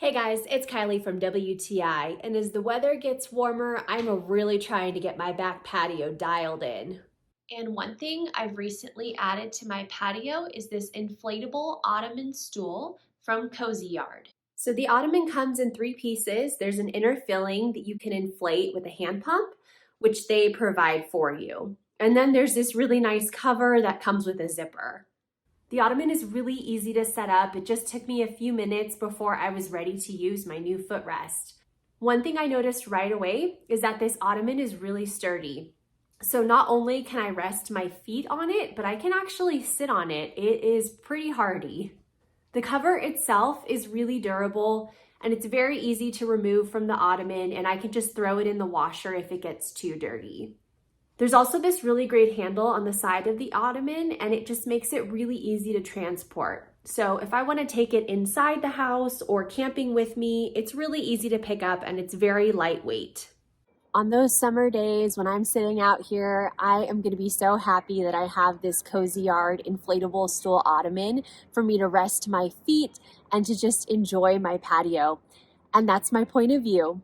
Hey guys, it's Kylie from WTI, and as the weather gets warmer, I'm really trying to get my back patio dialed in. And one thing I've recently added to my patio is this inflatable ottoman stool from Kozyard. So the ottoman comes in 3 pieces. There's an inner filling that you can inflate with a hand pump, which they provide for you. And then there's this really nice cover that comes with a zipper. The ottoman is really easy to set up. It just took me a few minutes before I was ready to use my new footrest. One thing I noticed right away is that this ottoman is really sturdy. So not only can I rest my feet on it, but I can actually sit on it. It is pretty hardy. The cover itself is really durable and it's very easy to remove from the ottoman, and I can just throw it in the washer if it gets too dirty. There's also this really great handle on the side of the ottoman, and it just makes it really easy to transport. So if I want to take it inside the house or camping with me, it's really easy to pick up and it's very lightweight. On those summer days when I'm sitting out here, I am going to be so happy that I have this Kozyard inflatable stool ottoman for me to rest my feet and to just enjoy my patio. And that's my point of view.